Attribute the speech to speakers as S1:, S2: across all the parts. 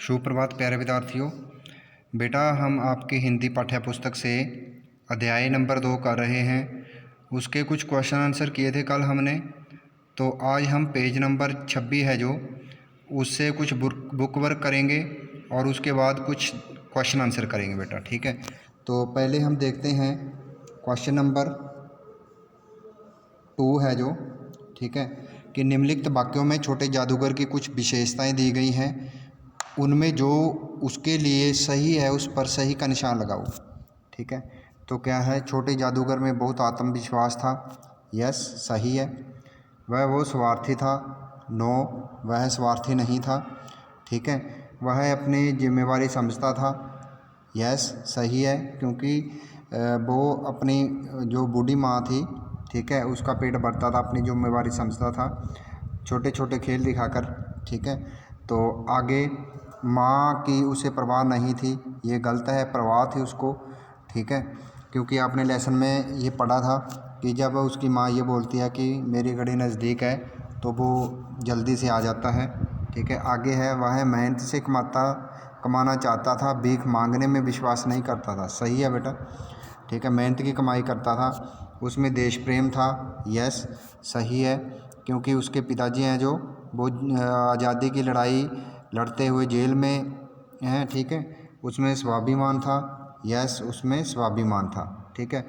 S1: सुप्रभात प्यारे विद्यार्थियों। बेटा हम आपकी हिंदी पाठ्य पुस्तक से अध्याय नंबर 2 कर रहे हैं। उसके कुछ क्वेश्चन आंसर किए थे कल हमने, तो आज हम पेज नंबर 26 है जो उससे कुछ बुक वर्क करेंगे और उसके बाद कुछ क्वेश्चन आंसर करेंगे बेटा, ठीक है। तो पहले हम देखते हैं क्वेश्चन नंबर 2 है जो, ठीक है, कि निम्नलिखित वाक्यों में छोटे जादूगर की कुछ विशेषताएं दी गई हैं, उनमें जो उसके लिए सही है उस पर सही का निशान लगाओ, ठीक है। तो क्या है, छोटे जादूगर में बहुत आत्मविश्वास था, यस सही है। वो स्वार्थी था, नो वह स्वार्थी नहीं था, ठीक है। वह अपनी जिम्मेवारी समझता था, यस सही है, क्योंकि वो अपनी जो बूढ़ी माँ थी, ठीक है, उसका पेट भरता था, अपनी जिम्मेवारी समझता था, छोटे छोटे खेल दिखाकर, ठीक है। तो आगे माँ की उसे परवाह नहीं थी, ये गलत है, परवाह थी उसको, ठीक है, क्योंकि आपने लेसन में ये पढ़ा था कि जब उसकी माँ ये बोलती है कि मेरी घड़ी नज़दीक है तो वो जल्दी से आ जाता है, ठीक है। आगे है, वह मेहनत से कमाना चाहता था, भीख मांगने में विश्वास नहीं करता था, सही है बेटा, ठीक है, मेहनत की कमाई करता था। उसमें देश प्रेम था, यस सही है, क्योंकि उसके पिताजी हैं जो वो आज़ादी की लड़ाई लड़ते हुए जेल में हैं, ठीक है। उसमें स्वाभिमान था, यस उसमें स्वाभिमान था, ठीक है।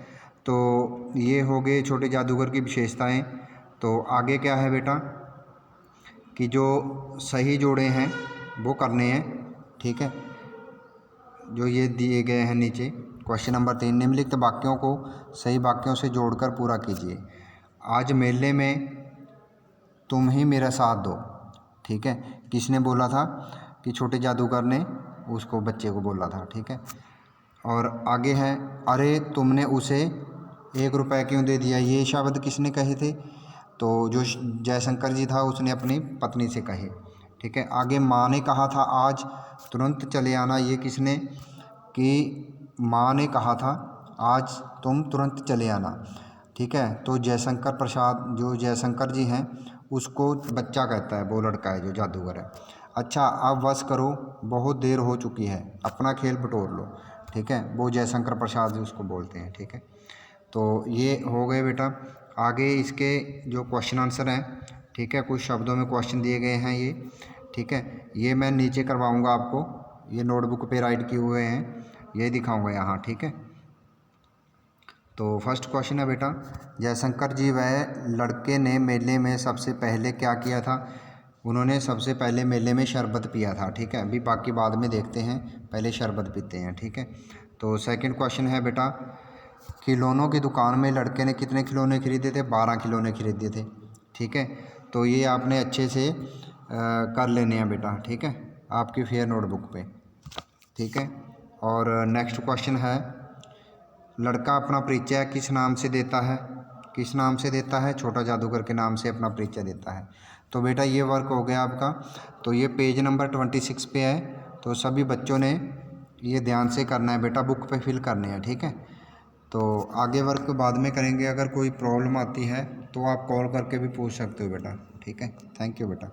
S1: तो ये हो गए छोटे जादूगर की विशेषताएं। तो आगे क्या है बेटा कि जो सही जोड़े हैं वो करने हैं, ठीक है, जो ये दिए गए हैं नीचे। क्वेश्चन नंबर 3, निम्नलिखित वाक्यों को सही वाक्यों से जोड़कर पूरा कीजिए। आज मेले में तुम ही मेरा साथ दो, ठीक है, किसने बोला था कि छोटे जादूगर ने उसको बच्चे को बोला था, ठीक है। और आगे है, अरे तुमने उसे 1 रुपये क्यों दे दिया, ये शब्द किसने कहे थे, तो जो जयशंकर जी था उसने अपनी पत्नी से कहे, ठीक है। आगे माँ ने कहा था आज तुरंत चले आना, ये किसने, कि माँ ने कहा था आज तुम तुरंत चले आना, ठीक है। तो जयशंकर प्रसाद जो जयशंकर जी हैं उसको बच्चा कहता है, वो लड़का है जो जादूगर है। अच्छा अब बस करो, बहुत देर हो चुकी है, अपना खेल बटोर लो, ठीक है, वो जयशंकर प्रसाद जी उसको बोलते हैं, ठीक है। तो ये हो गए बेटा। आगे इसके जो क्वेश्चन आंसर हैं, ठीक है, कुछ शब्दों में क्वेश्चन दिए गए हैं ये, ठीक है, ये मैं नीचे करवाऊँगा आपको, ये नोटबुक पे राइट किए हुए हैं, ये दिखाऊँगा यहाँ, ठीक है। तो फर्स्ट क्वेश्चन है बेटा, जयशंकर जी वह लड़के ने मेले में सबसे पहले क्या किया था, उन्होंने सबसे पहले मेले में शरबत पिया था, ठीक है, अभी बाकी बाद में देखते हैं, पहले शरबत पीते हैं, ठीक है। तो सेकंड क्वेश्चन है बेटा, खिलौनों की दुकान में लड़के ने कितने खिलौने खरीदे थे, 12 खिलौने खरीदे थे, ठीक है। तो ये आपने अच्छे से कर लेने हैं बेटा, ठीक है, आपकी फेयर नोटबुक पे, ठीक है। और नेक्स्ट क्वेश्चन है, लड़का अपना परिचय किस नाम से देता है, किस नाम से देता है, छोटा जादूगर के नाम से अपना परिचय देता है। तो बेटा ये वर्क हो गया आपका, तो ये पेज नंबर 26 पे है, तो सभी बच्चों ने ये ध्यान से करना है बेटा, बुक पे फिल करने हैं, ठीक है। तो आगे वर्क बाद में करेंगे, अगर कोई प्रॉब्लम आती है तो आप कॉल करके भी पूछ सकते हो बेटा, ठीक है। थैंक यू बेटा।